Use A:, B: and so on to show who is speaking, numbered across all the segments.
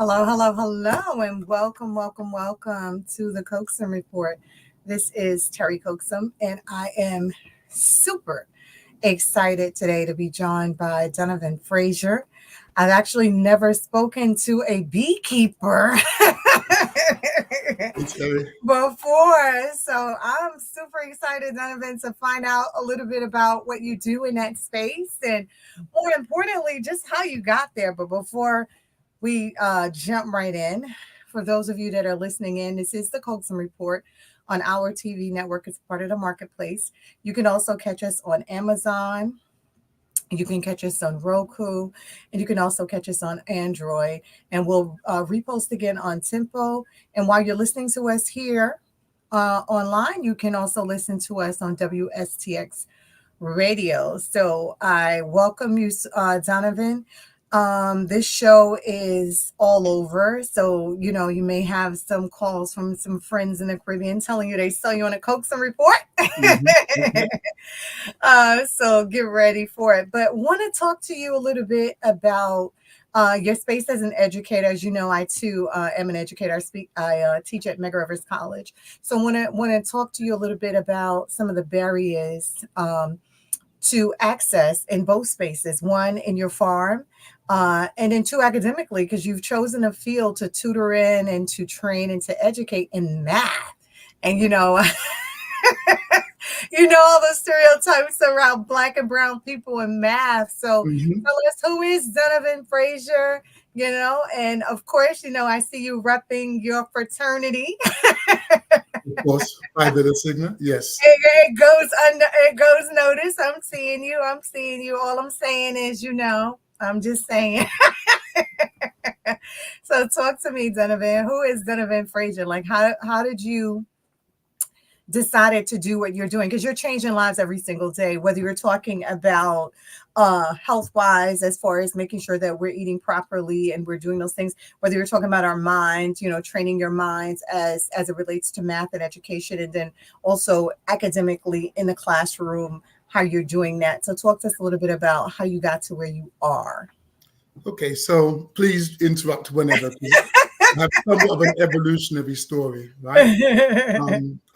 A: Hello, and welcome to the Coaxum Report. This is Terry Coaxum, and I am super excited today to be joined by Donovan Frazier. I've actually never spoken to a beekeeper
B: It's Terry.
A: before, so I'm super excited, Donovan, to find out a little bit about what you do in that space and more importantly, just how you got there. But before we jump right in. For those of you that are listening in, this is the Coaxum Report on our TV network. It's part of the marketplace. You can also catch us on Amazon. You can catch us on Roku, and you can also catch us on Android. And we'll repost again on Tempo. And while you're listening to us here online, you can also listen to us on WSTX Radio. So I welcome you, Donovan. This show is all over. So, you may have some calls from some friends in the Caribbean telling you they saw you on a Coaxum Report.
B: Mm-hmm.
A: So get ready for it. But want to talk to you a little bit about your space as an educator. As you know, I too am an educator. I teach at Mega Rivers College. So want to talk to you a little bit about some of the barriers to access in both spaces. One, in your farm, and then two, academically, because you've chosen a field to tutor in and to train and to educate in math. And all the stereotypes around Black and brown people in math. So
B: Mm-hmm.
A: tell us, who is Donovan Frazier? And of course, I see you repping your fraternity.
B: Of course, Phi Beta Sigma. Yes.
A: It goes notice. I'm seeing you. All I'm saying is, I'm just saying. So talk to me, Donovan. Who is Donovan Frazier? Like, how did you decided to do what you're doing? Because you're changing lives every single day, whether you're talking about health wise, as far as making sure that we're eating properly and we're doing those things, whether you're talking about our minds, training your minds as it relates to math and education, and then also academically in the classroom, how you're doing that. So talk to us a little bit about how you got to where you are.
B: Okay, so please interrupt whenever. I have somewhat of an evolutionary story, right?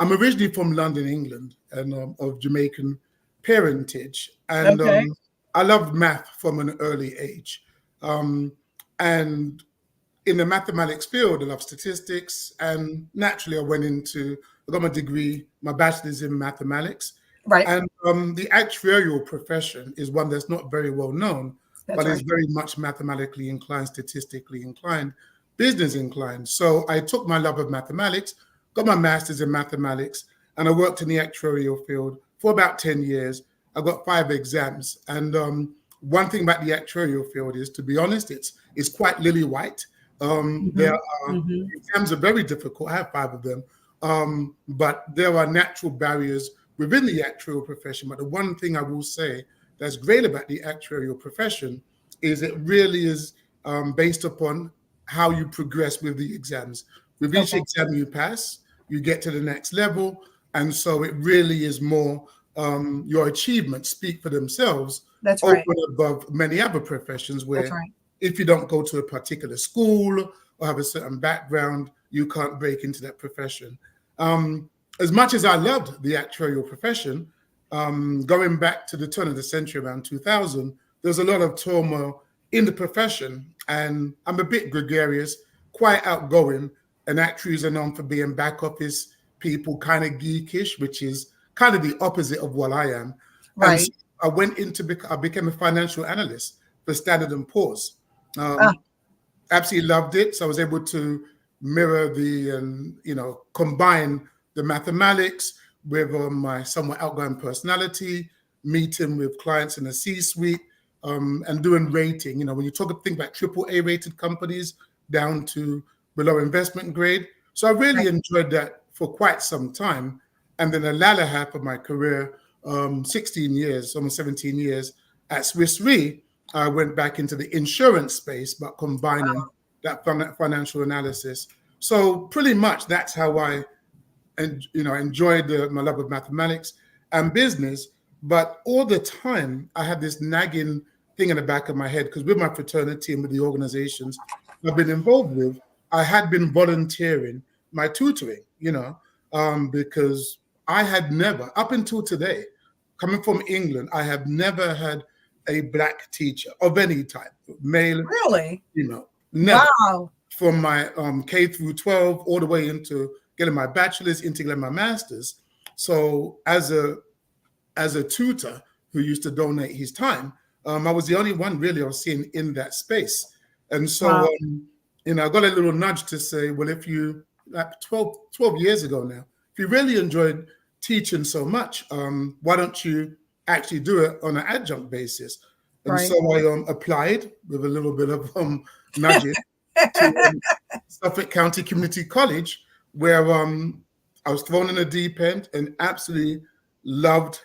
B: I'm originally from London, England, and of Jamaican parentage, and
A: Okay.
B: I loved math from an early age. And in the mathematics field, I love statistics, and naturally, I got my degree, my bachelor's in mathematics,
A: Right.
B: and the actuarial profession is one that's not very well known,
A: That's
B: but is
A: right.
B: very much mathematically inclined, statistically inclined, business inclined. So I took my love of mathematics, got my master's in mathematics, and I worked in the actuarial field for about 10 years. I got 5 exams. And one thing about the actuarial field is, to be honest, it's quite lily white. There are
A: Mm-hmm.
B: exams are very difficult. I have 5 of them. But there are natural barriers within the actuarial profession. But the one thing I will say that's great about the actuarial profession is it really is based upon how you progress with the exams. With each
A: Okay.
B: exam you pass, you get to the next level. And so it really is more your achievements speak for themselves
A: That's
B: over
A: right.
B: and above many other professions
A: That's
B: where
A: right.
B: if you don't go to a particular school or have a certain background, you can't break into that profession. As much as I loved the actuarial profession, going back to the turn of the century around 2000, there's a lot of turmoil in the profession. And I'm a bit gregarious, quite outgoing, and actuaries are known for being back office people, kind of geekish, which is kind of the opposite of what I am. And so
A: Right.
B: I became a financial analyst for Standard and Poor's.
A: Ah,
B: Um, Absolutely loved it. So I was able to mirror combine the mathematics with my somewhat outgoing personality, meeting with clients in the C-suite, and doing rating. When you think about AAA rated companies down to below investment grade. So I really
A: right.
B: enjoyed that for quite some time. And then the latter half of my career, 16 years, almost 17 years at Swiss Re, I went back into the insurance space, but combining that financial analysis. So pretty much that's how I, enjoyed my love of mathematics and business. But all the time, I had this nagging thing in the back of my head, because with my fraternity and with the organizations I've been involved with, I had been volunteering my tutoring, because I had never, up until today, coming from England, I have never had a black teacher of any type, male,
A: Really?
B: never.
A: Wow.
B: From my K through 12 all the way into getting my bachelor's, into getting my master's. So as a tutor who used to donate his time, I was the only one really I was seeing in that space. And so,
A: Wow.
B: I got a little nudge to say, well, if you, like 12 years ago now, if you really enjoyed teaching so much, why don't you actually do it on an adjunct basis? And
A: Right.
B: so I applied with a little bit of nudging to Suffolk County Community College, where I was thrown in the deep end and absolutely loved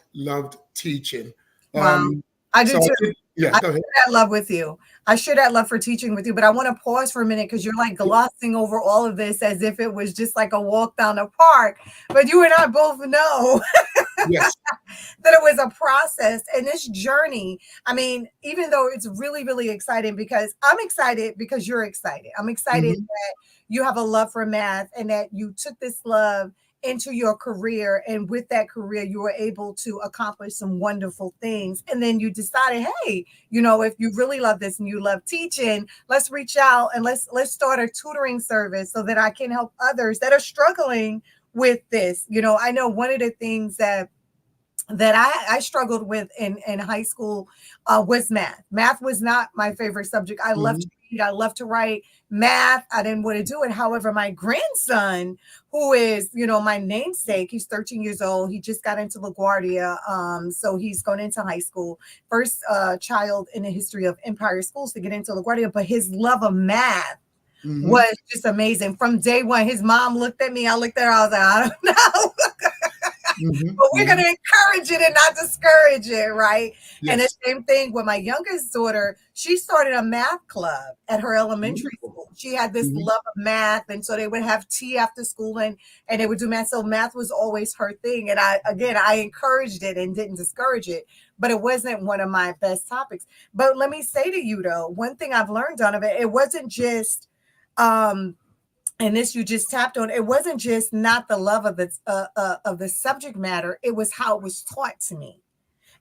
B: teaching.
A: Wow. I do
B: So
A: too.
B: yeah,
A: I
B: go ahead.
A: share that love with you. I share that love for teaching with you, but I want to pause for a minute because you're like glossing over all of this as if it was just like a walk down the park. But you and I both know
B: Yes.
A: that it was a process, and this journey. I mean, even though it's really, really exciting, because I'm excited because you're excited. I'm excited that you have a love for math and that you took this love into your career, and with that career you were able to accomplish some wonderful things, and then you decided, hey, if you really love this and you love teaching, let's reach out and let's start a tutoring service so that I can help others that are struggling with this. I know one of the things that I struggled with in high school was math. Math was not my favorite subject. I loved to read. I loved to write. Math, I didn't want to do it. However, my grandson, who is, my namesake, he's 13 years old. He just got into LaGuardia. So he's going into high school. First child in the history of Empire Schools to get into LaGuardia. But his love of math was just amazing. From day one, his mom looked at me. I looked at her. I was like, I don't know. But we're going to encourage it and not discourage it, right? Yes. And the same thing with my youngest daughter. She started a math club at her elementary school. She had this love of math, and so they would have tea after school, and they would do math. So math was always her thing. And I encouraged it and didn't discourage it, but it wasn't one of my best topics. But let me say to you, though, one thing I've learned out of it, it wasn't just and this you just tapped on. It wasn't just not the love of the subject matter. It was how it was taught to me.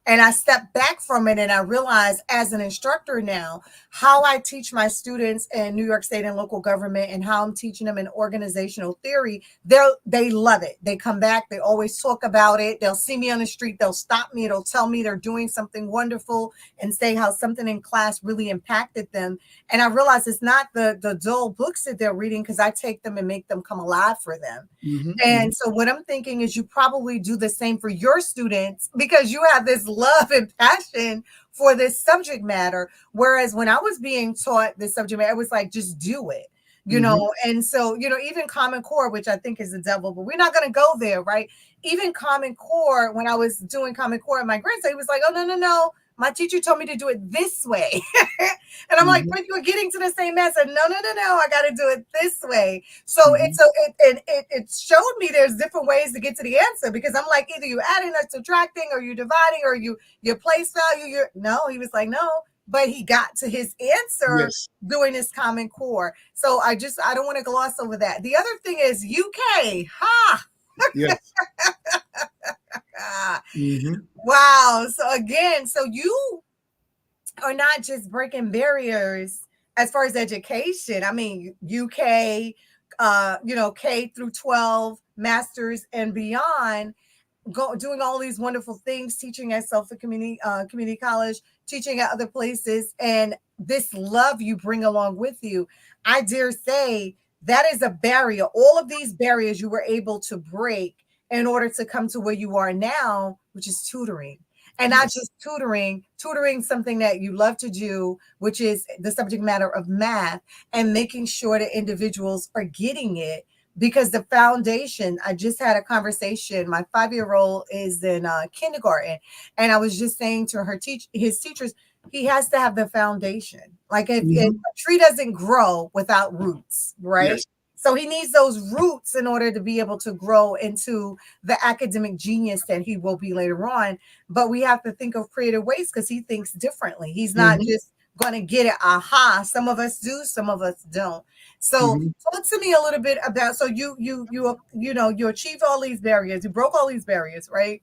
A: And I stepped back from it and I realized as an instructor now, how I teach my students in New York State and local government and how I'm teaching them in organizational theory, they love it. They come back, they always talk about it. They'll see me on the street, they'll stop me, they'll tell me they're doing something wonderful and say how something in class really impacted them. And I realize it's not the dull books that they're reading, because I take them and make them come alive for them. And so what I'm thinking is you probably do the same for your students, because you have this love and passion for this subject matter. Whereas when I was being taught this subject matter, it was like, just do it, And so, even Common Core, which I think is the devil, but we're not going to go there, right? Even Common Core, when I was doing Common Core, my grandson, he was like, oh, no. My teacher told me to do it this way. And I'm like, but you're getting to the same answer. No. I got to do it this way. So it showed me there's different ways to get to the answer, because I'm like, either you adding or subtracting, or you dividing, or you place value. No, he was like, no, but he got to his answer doing his Common Core. So I don't want to gloss over that. The other thing is UK. Ha!
B: Yes.
A: Wow. So again, so you are not just breaking barriers as far as education. I mean, UK, K through 12, masters and beyond, doing all these wonderful things, teaching at Suffolk Community College, teaching at other places, and this love you bring along with you. I dare say that is a barrier. All of these barriers you were able to break in order to come to where you are now, which is tutoring. And not just tutoring something that you love to do, which is the subject matter of math, and making sure that individuals are getting it. Because the foundation, I just had a conversation. My 5-year-old is in kindergarten, and I was just saying to his teachers, he has to have the foundation. Like if a tree doesn't grow without roots, right? Yes. So he needs those roots in order to be able to grow into the academic genius that he will be later on. But we have to think of creative ways because he thinks differently. He's not just going to get it. Aha. Some of us do, some of us don't. So talk to me a little bit about, so you achieved all these barriers, you broke all these barriers, right?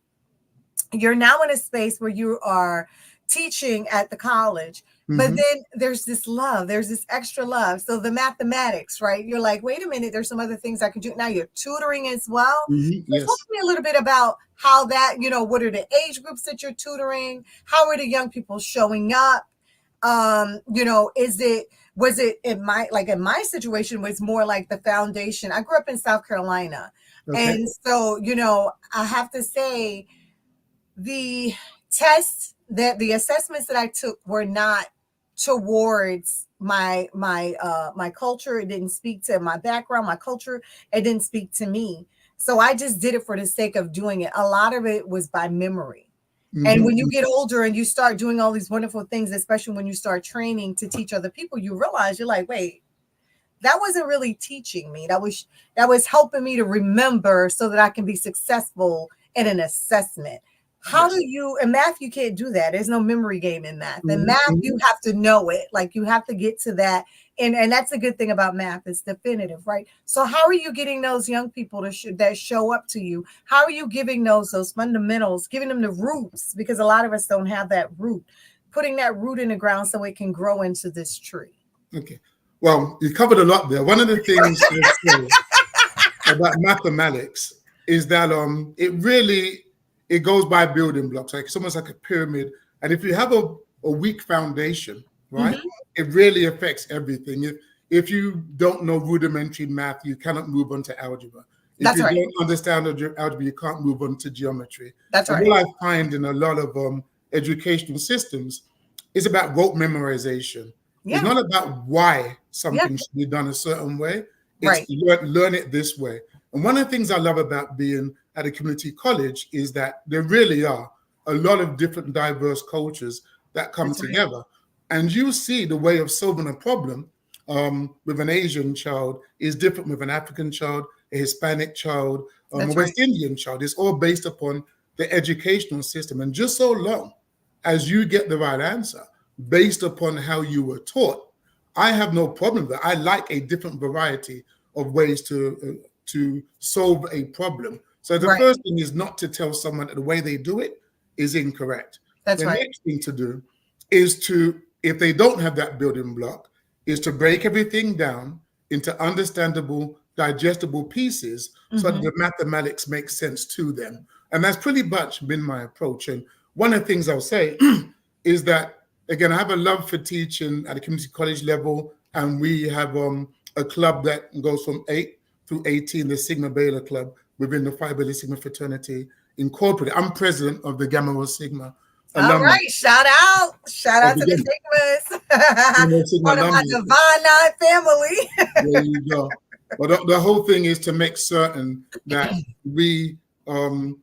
A: You're now in a space where you are teaching at the college, but then there's this love, there's this extra love. So the mathematics, right? You're like, wait a minute, there's some other things I can do. Now you're tutoring as well. So
B: Yes.
A: talk to me a little bit about how that, what are the age groups that you're tutoring? How are the young people showing up? Was it in my situation was more like the foundation. I grew up in South Carolina.
B: Okay.
A: And so, I have to say the assessments that I took were not towards my culture. It didn't speak to my background, my culture. It didn't speak to me. So I just did it for the sake of doing it. A lot of it was by memory. And when you get older and you start doing all these wonderful things, especially when you start training to teach other people, you realize you're like, wait, that wasn't really teaching me. That was helping me to remember so that I can be successful in an assessment. How do you, in math, you can't do that. There's no memory game in math. In math, you have to know it. Like you have to get to that. And that's a good thing about math. It's definitive, right? So how are you getting those young people that show up to you? How are you giving those fundamentals, giving them the roots? Because a lot of us don't have that root, putting that root in the ground so it can grow into this tree.
B: Okay. Well, you covered a lot there. One of the things about mathematics is that it goes by building blocks. Like it's almost like a pyramid. And if you have a weak foundation, right, it really affects everything. If you don't know rudimentary math, you cannot move on to algebra. If you don't understand algebra, you can't move on to geometry.
A: That's right.
B: What I find in a lot of educational systems is about rote memorization. Yeah. It's not about why something should be done a certain way. It's learn it this way. And one of the things I love about being at a community college is that there really are a lot of different diverse cultures that come together. And you see the way of solving a problem with an Asian child is different with an African child, a Hispanic child, a West Indian child. It's all based upon the educational system. And just so long as you get the right answer based upon how you were taught, I have no problem with that. I like a different variety of ways to solve a problem. So the first thing is not to tell someone that the way they do it is incorrect. The next thing to do is to, if they don't have that building block, is to break everything down into understandable, digestible pieces so that the mathematics make sense to them. And that's pretty much been my approach. And one of the things I'll say is that, again, I have a love for teaching at a community college level, and we have a club that goes from 8 through 18, the Sigma Beta Club, within the Phi Beta Sigma fraternity incorporated. I'm president of the Gamma Rho Sigma.
A: All right, shout out to the Sigmas. Part of my Divine Nine family.
B: There you go. But the whole thing is to make certain that we are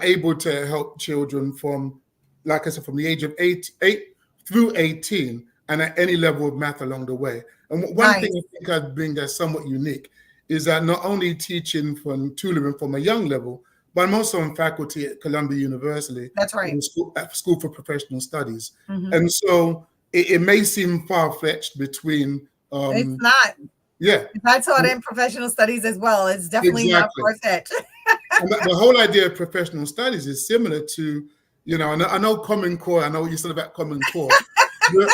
B: able to help children from, like I said, from the age of 8 through 18, and at any level of math along the way. And one thing I think I bring that's somewhat unique is that not only teaching from tutoring from a young level, but I'm also on faculty at Columbia University.
A: That's right.
B: At School for Professional Studies. And so it may seem far-fetched between...
A: it's not.
B: Yeah.
A: I taught in professional studies as well. It's definitely not far-fetched.
B: And the whole idea of professional studies is similar to, I know Common Core, I know what you said about Common Core. The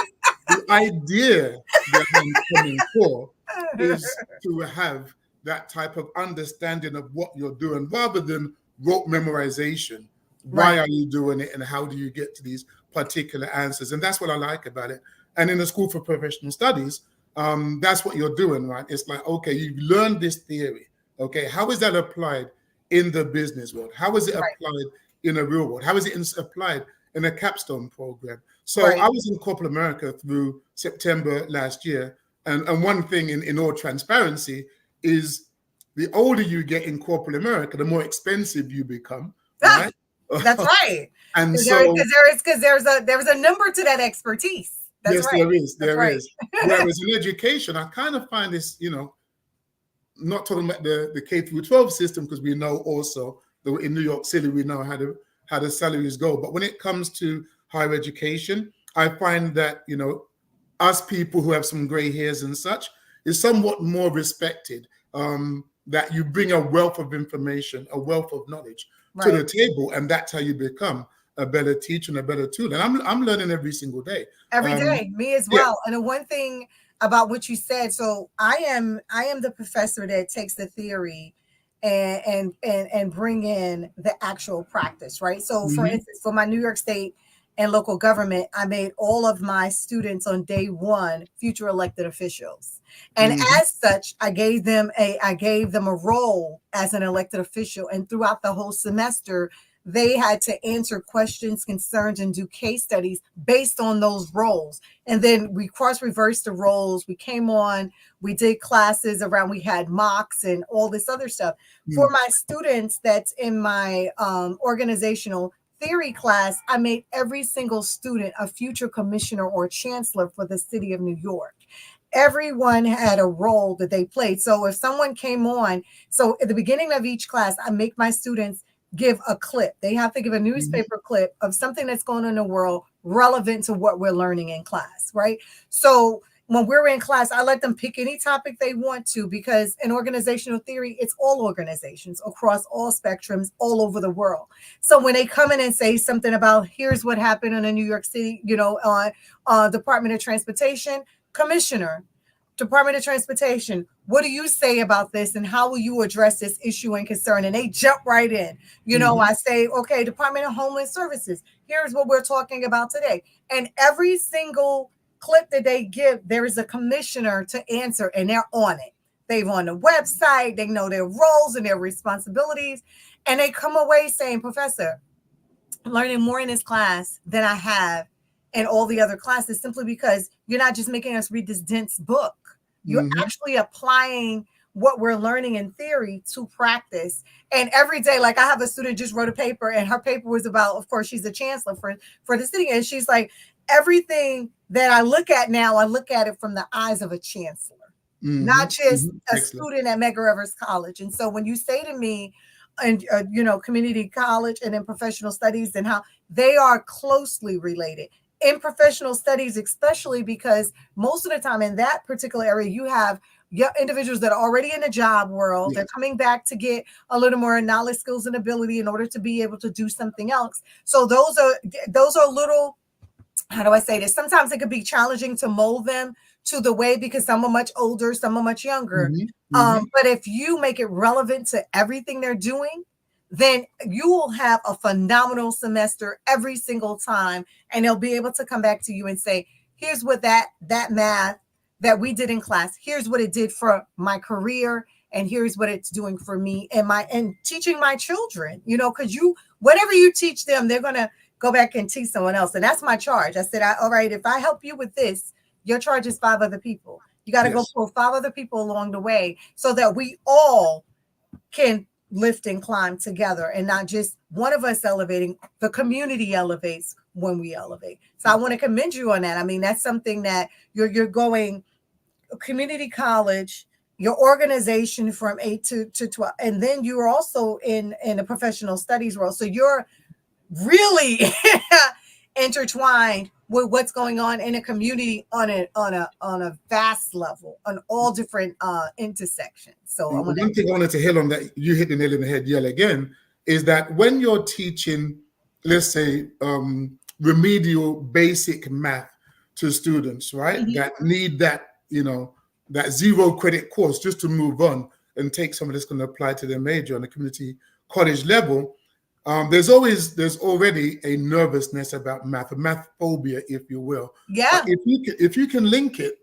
B: idea behind Common Core is to have that type of understanding of what you're doing rather than rote memorization. Why are you doing it and how do you get to these particular answers? And that's what I like about it. And in the School for Professional Studies, that's what you're doing, right? It's like, okay, you've learned this theory. Okay, how is that applied in the business world? How is it applied in the real world? How is it applied in a capstone program? So I was in corporate America through September last year. And one thing in all transparency is the older you get in corporate America, the more expensive you become, right?
A: That's right.
B: And so
A: because there's a number to that expertise. That's
B: yes, there is. Whereas in education, I kind of find this, not talking about the K through 12 system, because we know also that in New York City we know how the salaries go. But when it comes to higher education, I find that us people who have some gray hairs and such is somewhat more respected. That you bring a wealth of information, a wealth of knowledge to the table, and that's how you become a better teacher and a better tool. And I'm learning every single day.
A: Every day, me as well. And the one thing about what you said, so I am the professor that takes the theory and bring in the actual practice, right? So for instance, for my New York State and local government, I made all of my students on day one future elected officials. And as such, I gave them a role as an elected official. And throughout the whole semester, they had to answer questions, concerns, and do case studies based on those roles. And then we cross-reversed the roles. We came on, we did classes around, we had mocks and all this other stuff. For my students that's in my organizational theory class, I made every single student a future commissioner or chancellor for the city of New York. Everyone had a role that they played. So if someone came on, so at the beginning of each class, I make my students give a clip. They have to give a newspaper clip of something that's going on in the world relevant to what we're learning in class, right? So when we're in class, I let them pick any topic they want to, because in organizational theory, it's all organizations across all spectrums all over the world. So when they come in and say something about, here's what happened in a New York City, Department of Transportation, Commissioner, Department of Transportation, what do you say about this, and how will you address this issue and concern? And they jump right in. I say, okay, Department of Homeland Services, here's what we're talking about today. And every single clip that they give, there is a commissioner to answer, and they're on it. They're on the website, they know their roles and their responsibilities, and they come away saying, Professor, I'm learning more in this class than I have in all the other classes, simply because you're not just making us read this dense book. You're actually applying what we're learning in theory to practice. And every day, like I have a student just wrote a paper, and her paper was about, of course, she's a chancellor for the city. And she's like, everything that I look at now, I look at it from the eyes of a chancellor, not just a student at Medgar Evers College. And so when you say to me, and community college and in professional studies, and how they are closely related. In professional studies, especially because most of the time in that particular area, you have individuals that are already in the job world. They're coming back to get a little more knowledge, skills, and ability in order to be able to do something else. So those are little, how do I say this? Sometimes it could be challenging to mold them to the way, because some are much older, some are much younger. But if you make it relevant to everything they're doing, then you will have a phenomenal semester every single time. And they'll be able to come back to you and say, here's what that math that we did in class, here's what it did for my career, and here's what it's doing for me and teaching my children, because whatever you teach them, they're going to go back and teach someone else. And that's my charge. I said, all right, if I help you with this, your charge is 5 other people. You got to go pull 5 other people along the way, so that we all can lift and climb together, and not just one of us elevating. The community elevates when we elevate. So I want to commend you on that. I mean, that's something that you're going community college, your organization from 8 to 12, and then you're also in a professional studies role. So you're really intertwined with what's going on in a community on a vast level, on all different intersections. So
B: one thing I wanted to hit on, that you hit the nail in the head yet again, is that when you're teaching, let's say, remedial basic math to students, right, that need that, that 0 credit course just to move on and take something that's going to apply to their major on the community college level, there's already a nervousness about math, a math phobia, if you will.
A: Yeah.
B: If you can link it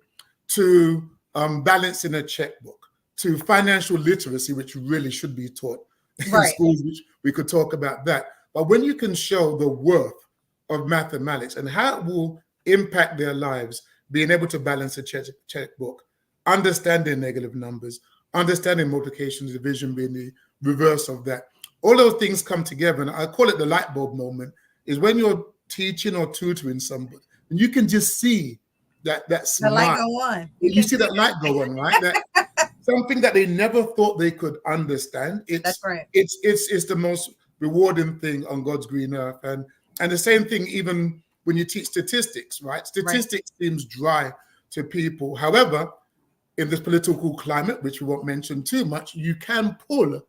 B: to balancing a checkbook, to financial literacy, which really should be taught in schools, which we could talk about that. But when you can show the worth of mathematics and how it will impact their lives, being able to balance a checkbook, understanding negative numbers, understanding multiplication, division being the reverse of that. All those things come together, and I call it the light bulb moment, is when you're teaching or tutoring somebody, and you can just see that smile.
A: The light go on.
B: You see that light go on, right? something that they never thought they could understand.
A: That's right.
B: It's the most rewarding thing on God's green earth. And the same thing even when you teach statistics, right? Statistics seems dry to people. However, in this political climate, which we won't mention too much, you can pull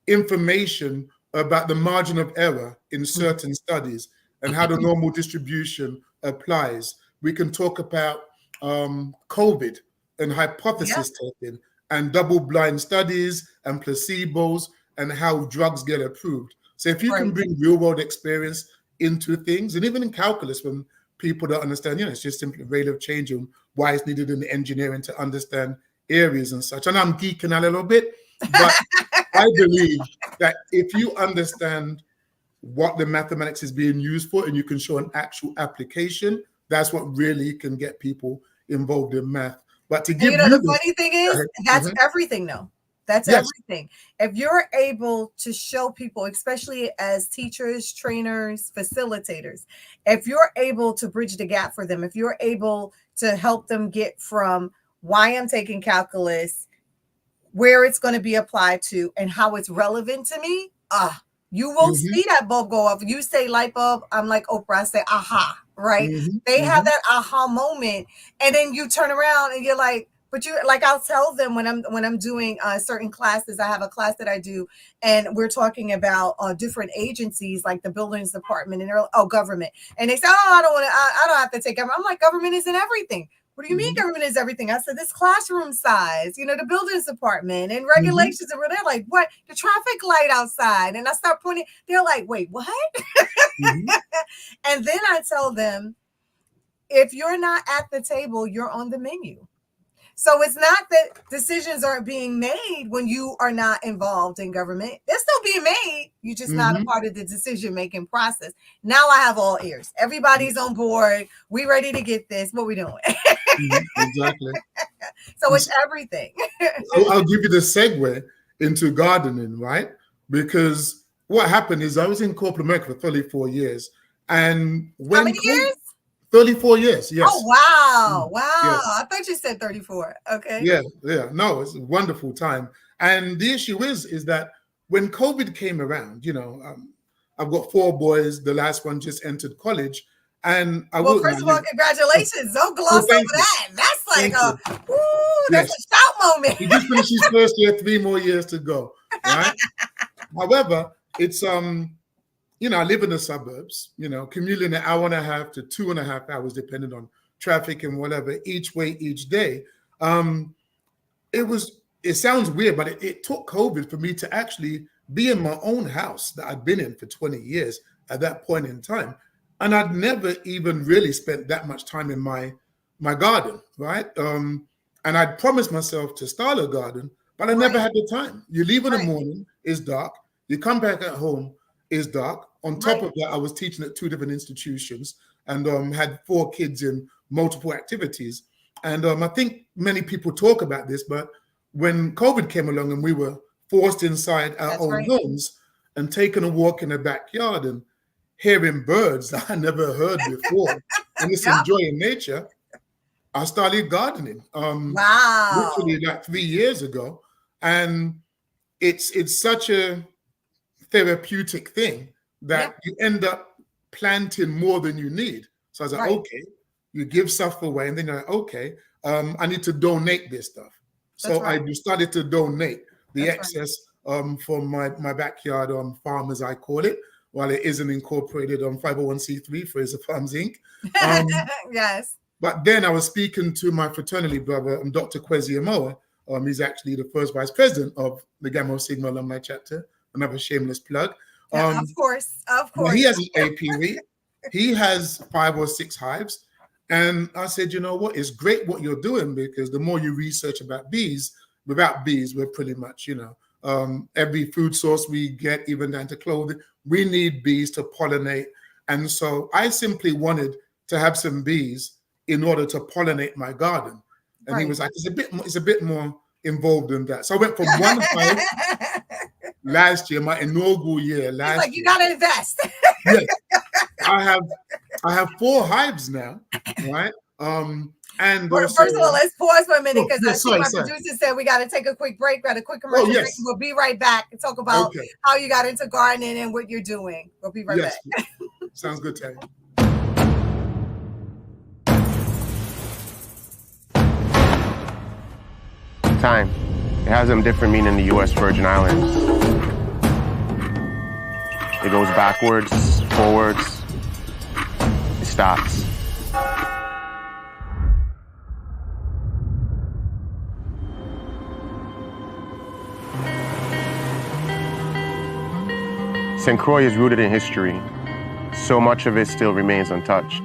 B: information about the margin of error in certain studies and how the normal distribution applies. We can talk about COVID and hypothesis testing and double-blind studies and placebos and how drugs get approved. So if you can bring real-world experience into things, and even in calculus, when people don't understand, it's just simply rate of change and why it's needed in engineering to understand areas and such. And I'm geeking a little bit, but I believe that if you understand what the mathematics is being used for and you can show an actual application, that's what really can get people involved in math. But to give
A: the funny thing is, that's everything though. That's everything. If you're able to show people, especially as teachers, trainers, facilitators, if you're able to bridge the gap for them, if you're able to help them get from why I'm taking calculus, where it's going to be applied to, and how it's relevant to me, you will see that bulb go off. You say light bulb, I'm like Oprah, I say aha, right? They have that aha moment, and then you turn around and you're like, but you like, I'll tell them when I'm doing certain classes. I have a class that I do, and we're talking about different agencies like the buildings department and government, and they say, I don't have to take government. I'm like, government isn't everything. What do you mean government is everything? I said, this classroom size, the buildings department and regulations. And they're like, what? The traffic light outside. And I start pointing. They're like, wait, what? And then I tell them, if you're not at the table, you're on the menu. So it's not that decisions aren't being made when you are not involved in government. They're still being made. You're just not a part of the decision-making process. Now I have all ears. Everybody's on board. We ready to get this. What we doing?
B: Exactly.
A: So it's everything.
B: I'll give you the segue into gardening, right? Because what happened is I was in corporate America for 34 years. And when
A: how many years?
B: 34 years, yes.
A: Oh, wow. Wow. Yes. I thought you said 34. Okay.
B: Yeah. No, it's a wonderful time. And the issue is that when COVID came around, I've got 4 boys. The last one just entered college. And
A: first of all, congratulations. Don't gloss over that. That's like that's a shout moment.
B: He just finished his first year, 3 more years to go. Right? However, it's I live in the suburbs, commuting an hour and a half to 2.5 hours, depending on traffic and whatever, each way, each day. It sounds weird, but it took COVID for me to actually be in my own house that I'd been in for 20 years at that point in time. And I'd never even really spent that much time in my garden, right? And I'd promised myself to start a garden, but I never had the time. You leave in the morning, it's dark. You come back at home, it's dark. On top of that, I was teaching at 2 different institutions and had 4 kids in multiple activities. And I think many people talk about this, but when COVID came along and we were forced inside our own homes and taking a walk in the backyard and hearing birds that I never heard before and just enjoying nature, I started gardening. Literally like 3 years ago. And it's such a therapeutic thing that you end up planting more than you need. So I was like, okay, you give stuff away, and then you're like, okay, I need to donate this stuff. So I started to donate the excess from my backyard farm, as I call it, while it isn't incorporated on 501c3 Fraser Farms Inc.
A: Yes.
B: But then I was speaking to my fraternity brother, Dr. Kwesi Amoa. He's actually the first vice president of the Gamma Sigma alumni chapter. Another shameless plug.
A: Of course.
B: He has an APV. He has 5 or 6 hives. And I said, you know what? It's great what you're doing, because the more you research about bees, without bees, we're pretty much, every food source we get, even down to clothing, we need bees to pollinate. And so I simply wanted to have some bees in order to pollinate my garden. And he was like, it's a bit more involved than that. So I went from one hive last year, my inaugural year last year.
A: You gotta invest.
B: Yes. I have 4 hives now, right? And also,
A: first of all, let's pause for a minute because I see my
B: sorry.
A: producer said we got to take a quick break, got a quick commercial break. We'll be right back and talk about how you got into gardening and what you're doing. We'll be right back.
B: Sounds good, Terry.
C: Time. It has a different meaning in the U.S. Virgin Islands. It goes backwards, forwards, it stops. St. Croix is rooted in history. So much of it still remains untouched.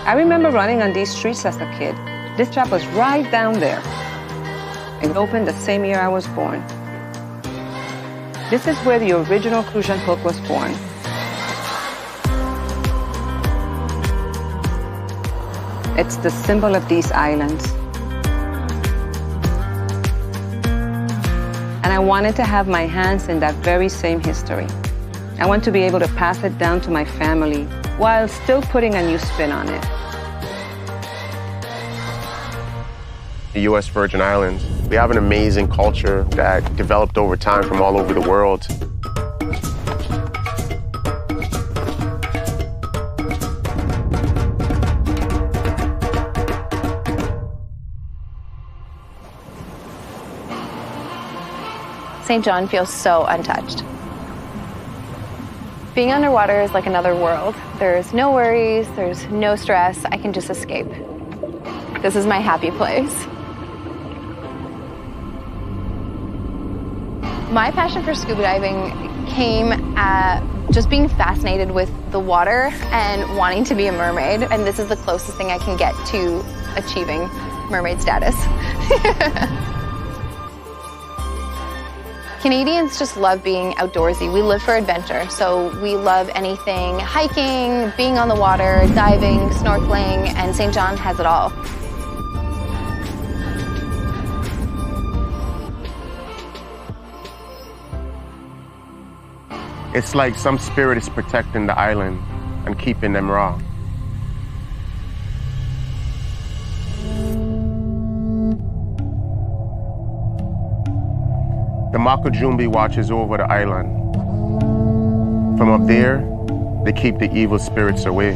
D: I remember running on these streets as a kid. This shop was right down there. It opened the same year I was born. This is where the original Crucian hook was born. It's the symbol of these islands. And I wanted to have my hands in that very same history. I want to be able to pass it down to my family while still putting a new spin on it.
C: The U.S. Virgin Islands, we have an amazing culture that developed over time from all over the world.
E: St. John feels so untouched. Being underwater is like another world. There's no worries, there's no stress. I can just escape. This is my happy place. My passion for scuba diving came at just being fascinated with the water and wanting to be a mermaid. And this is the closest thing I can get to achieving mermaid status. Canadians just love being outdoorsy. We live for adventure, so we love anything hiking, being on the water, diving, snorkeling, and St. John has it all.
C: It's like some spirit is protecting the island and keeping them raw. The Makajumbi watches over the island. From up there, they keep the evil spirits away.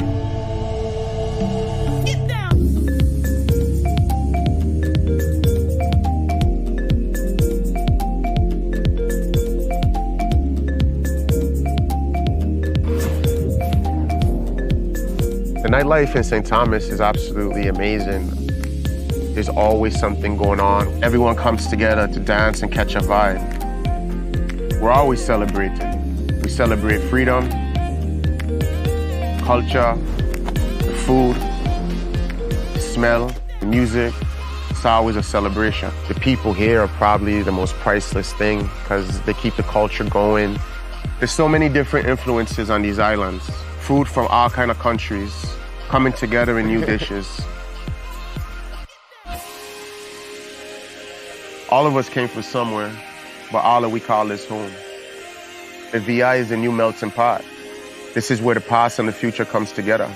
C: The nightlife in St. Thomas is absolutely amazing. There's always something going on. Everyone comes together to dance and catch a vibe. We're always celebrating. We celebrate freedom, culture, the food, the smell, the music. It's always a celebration. The people here are probably the most priceless thing because they keep the culture going. There's so many different influences on these islands. Food from all kinds of countries coming together in new dishes. All of us came from somewhere, but all of we call this home. The VI is a new melting pot. This is where the past and the future comes together.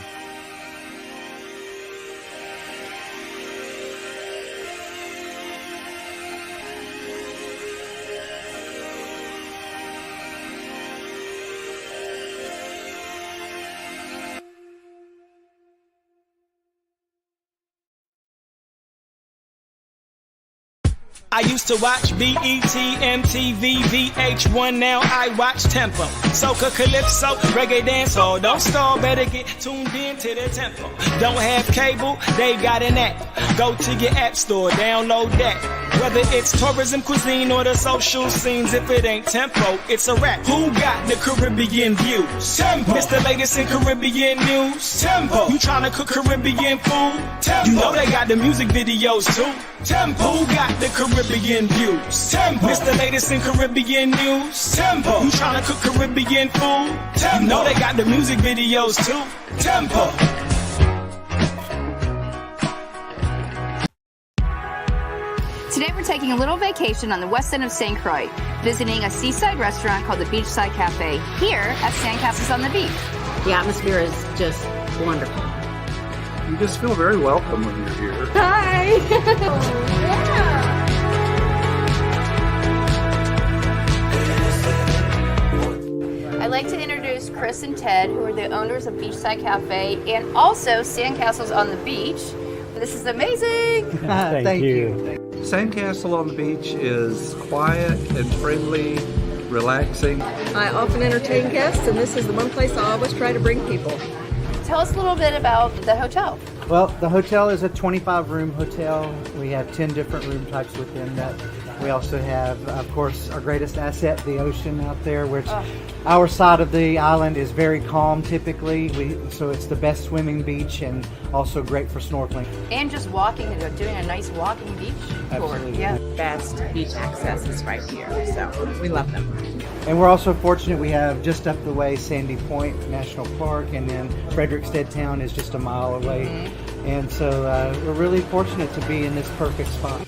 F: I used to watch BET, MTV, VH1, now I watch Tempo. Soca, Calypso, Reggae Dance, oh, don't stall, better get tuned in to the Tempo. Don't have cable, they got an app. Go to your app store, download that. Whether it's tourism, cuisine, or the social scenes, if it ain't Tempo, it's a rap. Who got the Caribbean views? Tempo. It's the latest in Caribbean news. Tempo. You tryna cook Caribbean food? Tempo. You know they got the music videos too. Tempo. Who got the Caribbean views? Tempo. It's the latest in Caribbean news. Tempo. You tryna cook Caribbean food? Tempo. You know they got the music videos too. Tempo.
E: Today we're
G: taking a little vacation on the west end of St. Croix, visiting a seaside restaurant called the Beachside Cafe here at Sandcastles on the Beach.
H: The atmosphere is just wonderful.
I: You just feel very welcome when you're here.
G: Hi! I'd like to introduce Chris and Ted, who are the owners of Beachside Cafe and also Sandcastles on the Beach. This is amazing!
J: Thank you.
I: Sandcastle on the Beach is quiet and friendly, relaxing.
H: I often entertain guests, and this is the one place I always try to bring people.
G: Tell us a little bit about the hotel.
J: Well, the hotel is a 25-room hotel. We have 10 different room types within that. We also have, of course, our greatest asset, the ocean out there, which our side of the island is very calm typically. So it's the best swimming beach and also great for snorkeling.
G: And just walking, doing a nice walking beach tour.
J: Absolutely.
G: Yeah.
K: Best beach access is right here, so we love them.
J: And we're also fortunate we have just up the way Sandy Point National Park, and then Frederickstead Town is just a mile away. Mm-hmm. And so we're really fortunate to be in this perfect spot.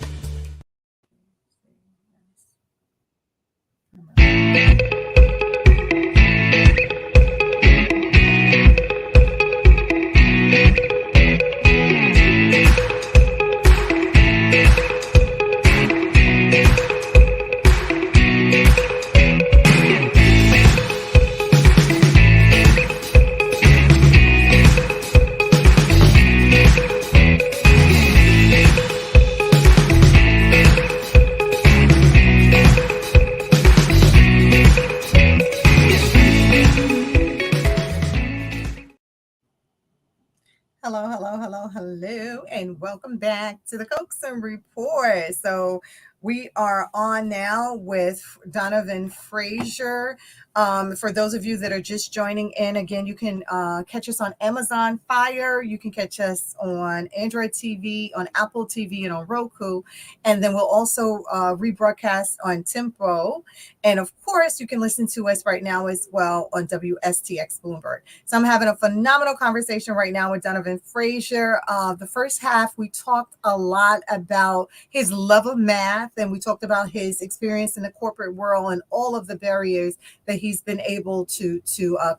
A: Hello, and welcome back to the Coaxum Report. So we are on now with Donovan Frazier. For those of you that are just joining in, again, you can catch us on Amazon Fire. You can catch us on Android TV, on Apple TV, and on Roku. And then we'll also rebroadcast on Tempo. And of course, you can listen to us right now as well on WSTX Bloomberg. So I'm having a phenomenal conversation right now with Donovan Frazier. The first half, we talked a lot about his love of math, and we talked about his experience in the corporate world and all of the barriers that he's been able to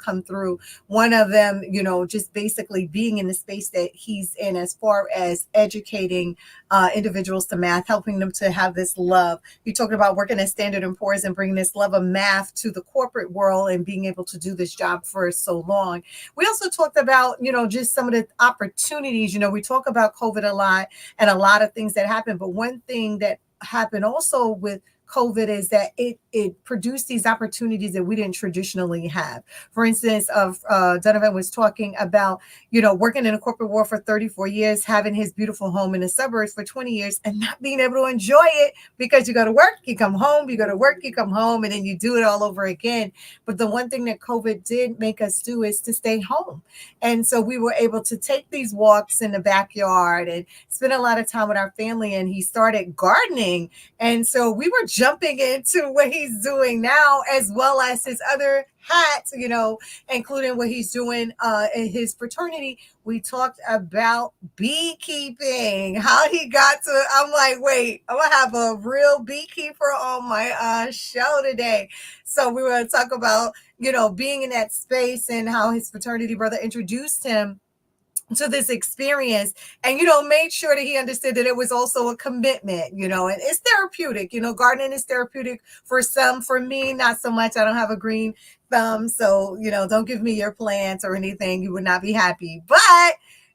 A: come through. One of them, just basically being in the space that he's in as far as educating individuals to math, helping them to have this love. He talked about working at Standard & Poor's and bringing this love of math to the corporate world and being able to do this job for so long. We also talked about, just some of the opportunities. We talk about COVID a lot and a lot of things that happen, but one thing that happened also with COVID is that it produced these opportunities that we didn't traditionally have. For instance, Donovan was talking about, working in a corporate world for 34 years, having his beautiful home in the suburbs for 20 years and not being able to enjoy it because you go to work, you come home, you go to work, you come home, and then you do it all over again. But the one thing that COVID did make us do is to stay home. And so we were able to take these walks in the backyard and spend a lot of time with our family. And he started gardening. And so we were jumping into what he's doing now, as well as his other hats, including what he's doing in his fraternity. We talked about beekeeping, how he got to, I'm like, wait, I'm going to have a real beekeeper on my show today. So we were going to talk about, being in that space and how his fraternity brother introduced him to this experience and, made sure that he understood that it was also a commitment, and it's therapeutic. Gardening is therapeutic for some. For me, not so much. I don't have a green thumb. So, don't give me your plants or anything. You would not be happy. But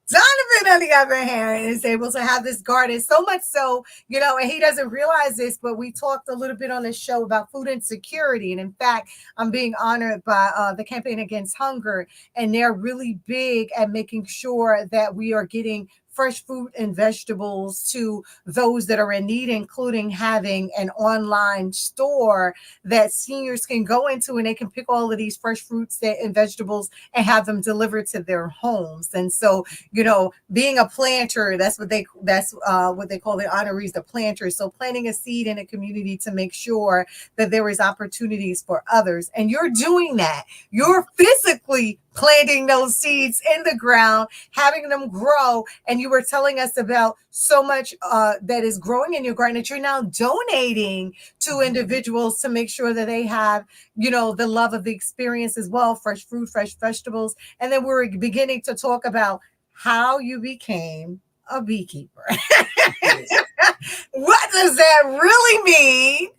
A: Donovan, on the other hand, is able to have this garden so much so, and he doesn't realize this, but we talked a little bit on this show about food insecurity. And in fact, I'm being honored by the Campaign Against Hunger, and they're really big at making sure that we are getting fresh fruit and vegetables to those that are in need, including having an online store that seniors can go into and they can pick all of these fresh fruits and vegetables and have them delivered to their homes. And so, being a planter, that's what they call the honorees, the planters. So planting a seed in a community to make sure that there is opportunities for others. And you're doing that. You're physically planting those seeds in the ground, having them grow. And you were telling us about so much that is growing in your garden that you're now donating to individuals to make sure that they have, the love of the experience as well, fresh fruit, fresh vegetables. And then we're beginning to talk about how you became a beekeeper. What does that really mean?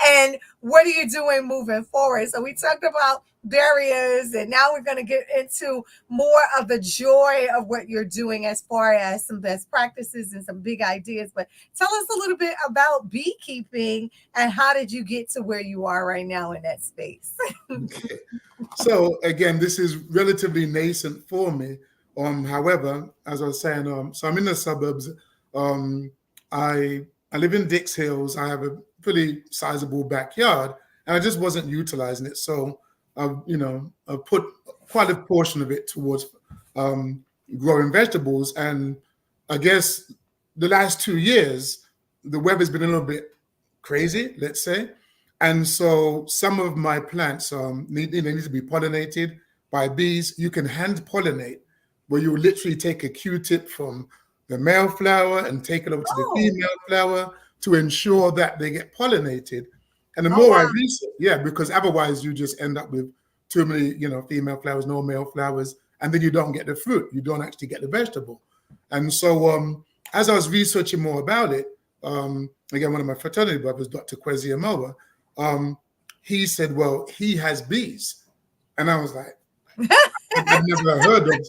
A: And what are you doing moving forward? So we talked about barriers, and now we're going to get into more of the joy of what you're doing as far as some best practices and some big ideas. But tell us a little bit about beekeeping and how did you get to where you are right now in that space?
B: Okay. So again, this is relatively nascent for me. However, as I was saying, so I'm in the suburbs. I live in Dix Hills. I have a pretty sizable backyard, and I just wasn't utilizing it. So I've put quite a portion of it towards growing vegetables. And I guess the last 2 years, the weather's been a little bit crazy, let's say. And so some of my plants need to be pollinated by bees. You can hand pollinate, where you literally take a Q-tip from the male flower and take it over to the female flower to ensure that they get pollinated. And the more I research, because otherwise you just end up with too many, female flowers, no male flowers, and then you don't get the fruit. You don't actually get the vegetable. And so as I was researching more about it, again, one of my fraternity brothers, Dr. Coaxum Report, he said, well, he has bees. And I was like, I've never heard of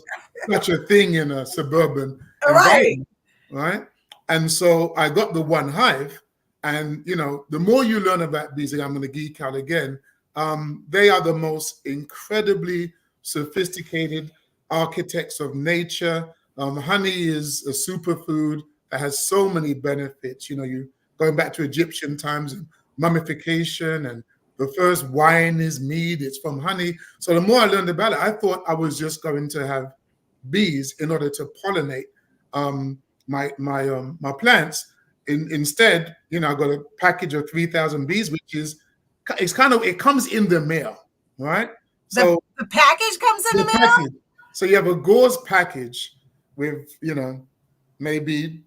B: such a thing in a suburban environment, right? And so I got the one hive, and the more you learn about bees, and I'm going to geek out again, they are the most incredibly sophisticated architects of nature. Honey is a superfood that has so many benefits. You going back to Egyptian times and mummification, and the first wine is mead. It's from honey. So the more I learned about it, I thought I was just going to have bees in order to pollinate my plants. Instead, I got a package of 3,000 bees, which is it comes in the mail, right? So
A: the package comes in the mail.
B: Package. So you have a gauze package with maybe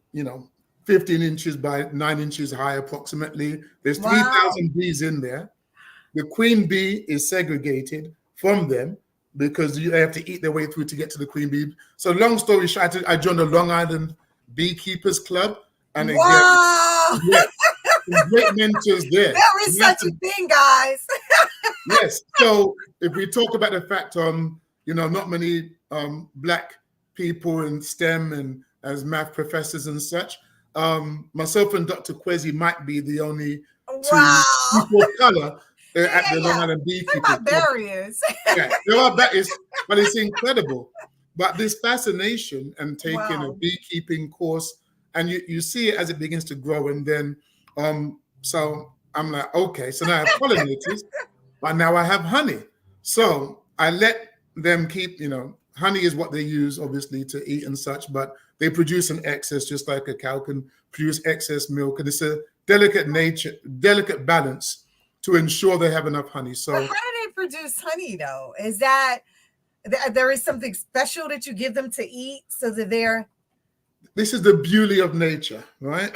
B: 15 inches by 9 inches high approximately. There's 3,000 bees in there. The queen bee is segregated from them because they have to eat their way through to get to the queen bee. So long story short, I joined the Long Island Beekeepers Club. And great mentors there.
A: There is such a thing, guys.
B: Yes. So if we talk about the fact, not many Black people in STEM and as math professors and such, myself and Dr. Kwesi might be the only two people of color at the Long Island Beekeepers Club.
A: Barriers.
B: There are barriers, but it's incredible. But this fascination and taking a beekeeping course, and you see it as it begins to grow, and then so I'm like, okay, so now I have pollinators, but now I have honey. So I let them keep, honey is what they use obviously to eat and such, but they produce an excess, just like a cow can produce excess milk, and it's a delicate balance to ensure they have enough honey. So
A: how do they produce honey though? Is that there is something special that you give them to eat so that they're...
B: This is the beauty of nature, right?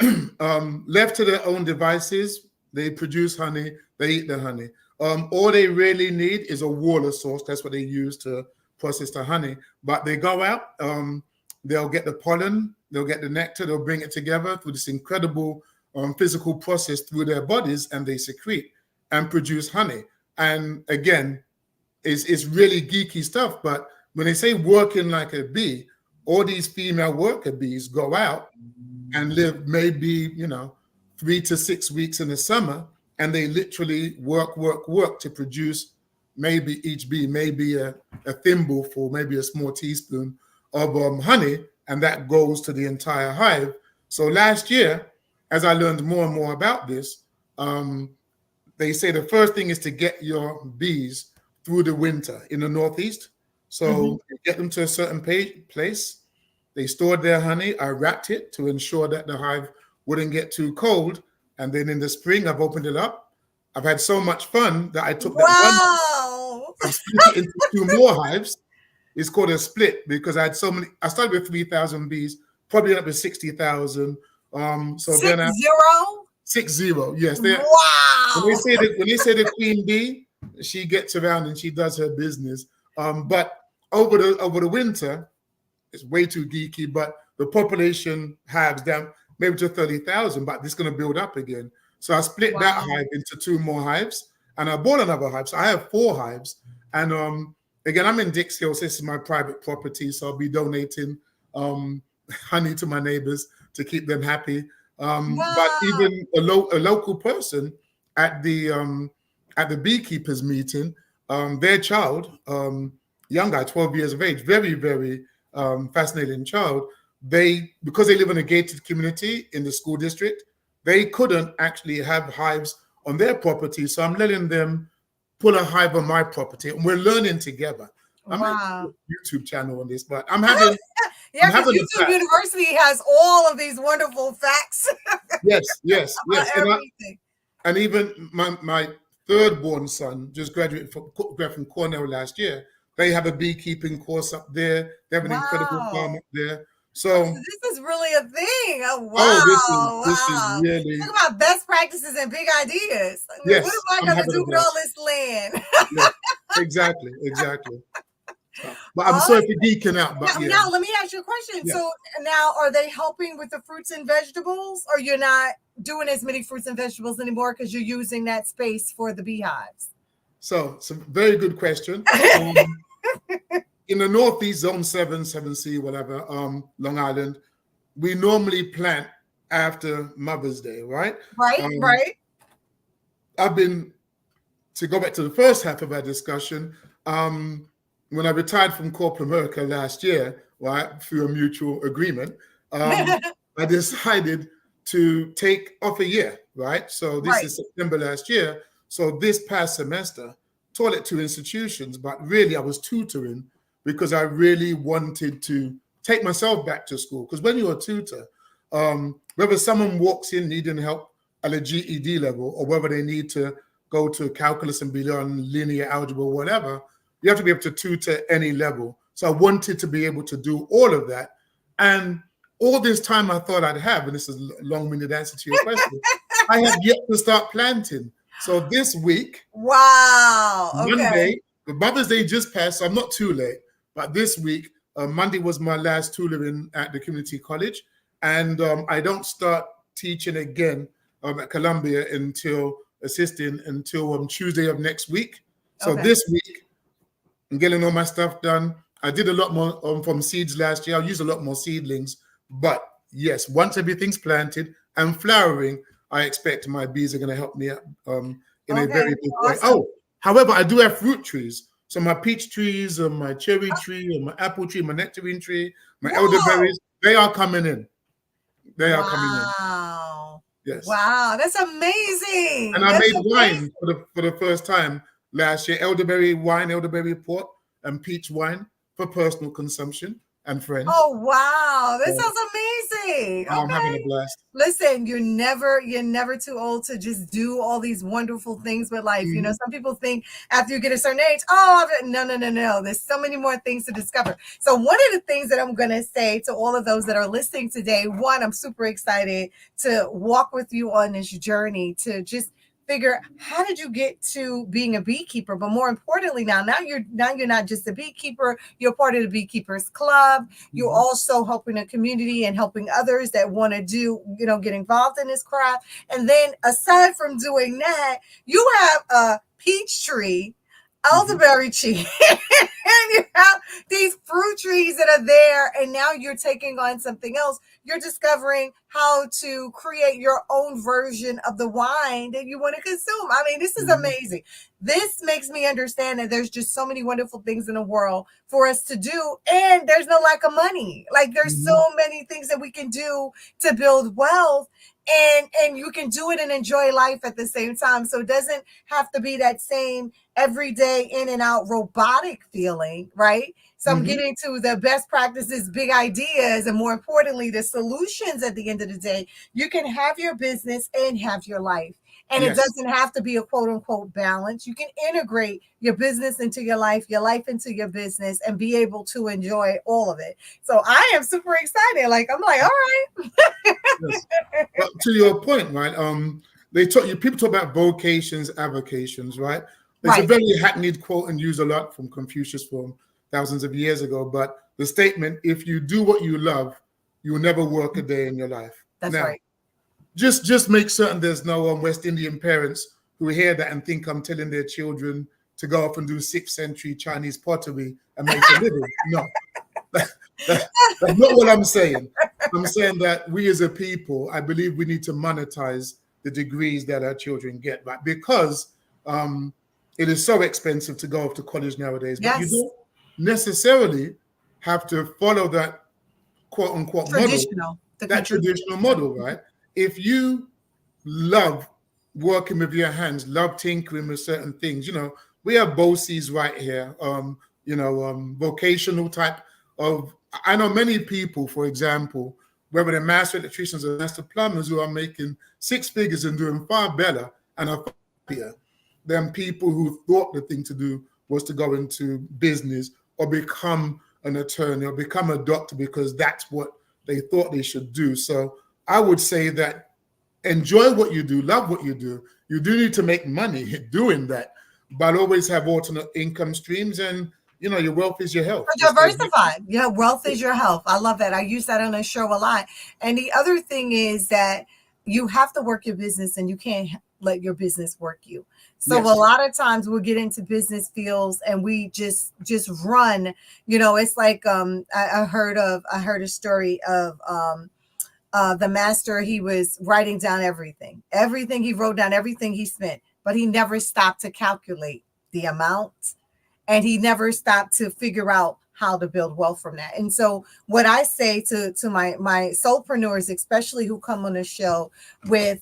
B: Left to their own devices, they produce honey, they eat the honey. All they really need is a water source. That's what they use to process the honey. But they go out, they'll get the pollen, they'll get the nectar, they'll bring it together through this incredible physical process through their bodies, and they secrete and produce honey. And again, it's really geeky stuff, but when they say working like a bee, all these female worker bees go out and live maybe, 3 to 6 weeks in the summer, and they literally work to produce maybe each bee, maybe a thimbleful, maybe a small teaspoon of honey, and that goes to the entire hive. So last year, as I learned more and more about this, they say the first thing is to get your bees through the winter in the Northeast. So get them to a certain place. They stored their honey. I wrapped it to ensure that the hive wouldn't get too cold. And then in the spring, I've opened it up. I've had so much fun that I took that I've split it into 2 more hives. It's called a split because I had so many. I started with 3,000 bees, probably up to 60,000. So then 60. Yes.
A: Wow.
B: When they say the queen bee, she gets around and she does her business. But over the winter, it's way too geeky. But the population halves down maybe to 30,000. But it's going to build up again. So I split that hive into 2 more hives, and I bought another hive. So I have 4 hives, and again, I'm in Dix Hills. This is my private property, so I'll be donating honey to my neighbors to keep them happy. But even a local person at the beekeepers meeting, their child, young guy, 12 years of age, very, very fascinating child. Because they live in a gated community in the school district, they couldn't actually have hives on their property. So I'm letting them pull a hive on my property, and we're learning together. I'm having a YouTube channel on this, but I'm having
A: because YouTube University has all of these wonderful facts.
B: Yes. And even my third-born son just graduated from Cornell last year. They have a beekeeping course up there. They have an incredible farm up there. So
A: this is really a thing. Oh, wow.
B: This is really...
A: Talk about best practices and big ideas.
B: Yes,
A: what am I going to do with all this land?
B: Yes, exactly. But I'm sorry for geeking out. But
A: now, let me ask you a question. Yeah. So now, are they helping with the fruits and vegetables, or you're not doing as many fruits and vegetables anymore because you're using that space for the beehives?
B: So it's a very good question. In the Northeast, Zone 7, 7C, whatever, Long Island, we normally plant after Mother's Day, right?
A: Right.
B: I've been, to go back to the first half of our discussion, when I retired from corporate America last year, right, through a mutual agreement, I decided to take off a year, right? So this is September last year. So this past semester, taught at 2 institutions, but really I was tutoring because I really wanted to take myself back to school. Because when you're a tutor, whether someone walks in needing help at a GED level, or whether they need to go to calculus and beyond, linear algebra, whatever, you have to be able to tutor any level. So I wanted to be able to do all of that. And all this time I thought I'd have, and this is a long-winded answer to your question, I have yet to start planting. So this week, Monday, the Mother's Day just passed, so I'm not too late. But this week, Monday was my last tutoring at the community college. And I don't start teaching again at Columbia assisting until Tuesday of next week. So this week, I'm getting all my stuff done. I did a lot more from seeds last year. I used a lot more seedlings. But yes, once everything's planted and flowering, I expect my bees are going to help me out in a very big way. Oh, however, I do have fruit trees. So my peach trees, my cherry tree, and my apple tree, my nectarine tree, my elderberries, they are coming in. They are coming in.
A: Wow.
B: Yes.
A: Wow, that's amazing.
B: And I made wine for the first time last year. Elderberry wine, elderberry port, and peach wine for personal consumption and friends.
A: Oh, wow. That sounds amazing.
B: I'm having a blast.
A: Listen, you're never too old to just do all these wonderful things with life. You know, some people think after you get a certain age, no. There's so many more things to discover. So one of the things that I'm going to say to all of those that are listening today, one, I'm super excited to walk with you on this journey to just figure, how did you get to being a beekeeper? But more importantly, now you're not just a beekeeper, you're part of the Beekeepers Club. You're also helping a community and helping others that want to get involved in this craft. And then aside from doing that, you have a peach tree, elderberry tree, and you have these fruit trees that are there, and now you're taking on something else. You're discovering how to create your own version of the wine that you want to consume. I mean, this is amazing. This makes me understand that there's just so many wonderful things in the world for us to do, and there's no lack of money. Like, there's so many things that we can do to build wealth, and you can do it and enjoy life at the same time. So it doesn't have to be that same everyday in and out robotic feeling, right? So I'm getting to the best practices, big ideas, and more importantly, the solutions at the end of the day. You can have your business and have your life. And it
B: Yes.
A: doesn't have to be a quote unquote balance. You can integrate your business into your life into your business, and be able to enjoy all of it. So I am super excited. Like, I'm like, all right.
B: Yes. But to your point, right? People talk about vocations, avocations, right? It's a
A: Right.
B: very hackneyed quote and used a lot from Confucius from thousands of years ago. But the statement, if you do what you love, you will never work a day in your life.
A: That's
B: Now,
A: right.
B: just make certain there's no West Indian parents who hear that and think I'm telling their children to go off and do 6th century Chinese pottery and make a living. No, that's not what I'm saying. I'm saying that we as a people, I believe we need to monetize the degrees that our children get, right? Because it is so expensive to go off to college nowadays, but you
A: Yes.
B: don't necessarily have to follow that quote unquote model, that traditional model, right? If you love working with your hands, love tinkering with certain things, we have BOCES right here, vocational type of, I know many people, for example, whether they're master electricians or master plumbers, who are making 6 figures and doing far better and are happier than people who thought the thing to do was to go into business or become an attorney or become a doctor because that's what they thought they should do. So I would say that enjoy what you do, love what you do. You do need to make money doing that, but always have alternate income streams, and your wealth is your health.
A: Diversified. Yeah, wealth is your health. I love that. I use that on the show a lot. And the other thing is that you have to work your business, and you can't let your business work you. So
B: Yes.
A: a lot of times we'll get into business fields and we just run. It's like I heard a story of the master. He was writing down everything he wrote down, everything he spent, but he never stopped to calculate the amount, and he never stopped to figure out how to build wealth from that. And so what I say to my soulpreneurs, especially who come on the show with,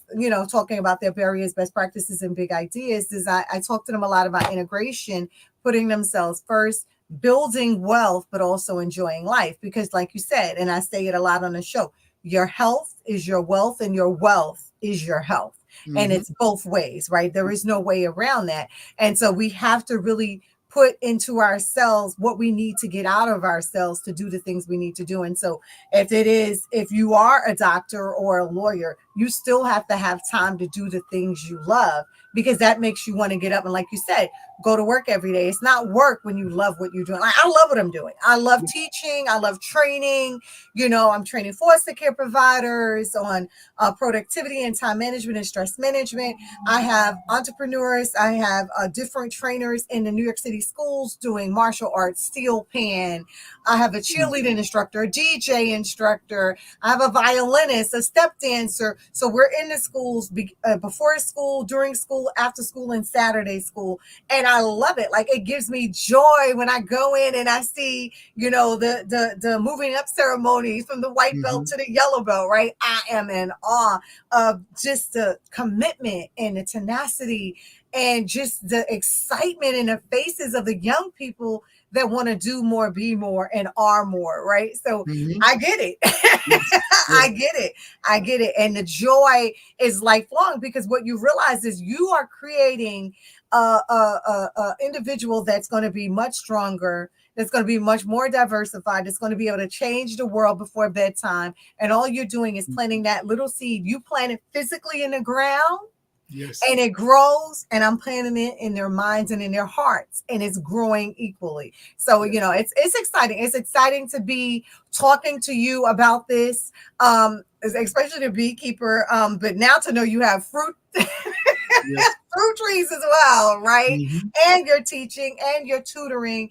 A: talking about their barriers, best practices, and big ideas, is I talk to them a lot about integration, putting themselves first, building wealth, but also enjoying life. Because like you said, and I say it a lot on the show, your health is your wealth and your wealth is your health. And it's both ways, right? There is no way around that. And so we have to really put into ourselves what we need to get out of ourselves to do the things we need to do. And so if you are a doctor or a lawyer, you still have to have time to do the things you love, because that makes you want to get up and, like you said, go to work every day. It's not work when you love what you're doing. Like, I love what I'm doing. I love teaching. I love training. I'm training foster care providers on productivity and time management and stress management. I have entrepreneurs. I have different trainers in the New York City schools doing martial arts, steel pan. I have a cheerleading instructor, a DJ instructor. I have a violinist, a step dancer. So we're in the schools before school, during school, after school, and Saturday school. And I love it. Like, it gives me joy when I go in and I see, the moving up ceremonies from the white belt to the yellow belt, right? I am in awe of just the commitment and the tenacity and just the excitement in the faces of the young people that want to do more, be more, and are more, right? So I get it. I get it. And the joy is lifelong, because what you realize is you are creating a individual that's going to be much stronger, that's going to be much more diversified, that's going to be able to change the world before bedtime. And all you're doing is planting that little seed. You plant it physically in the ground. Yes. And it grows, and I'm planting it in their minds and in their hearts, and it's growing equally. So, it's exciting. It's exciting to be talking to you about this, especially the beekeeper. But now to know you have fruit, fruit trees as well, right? And you're teaching and you're tutoring,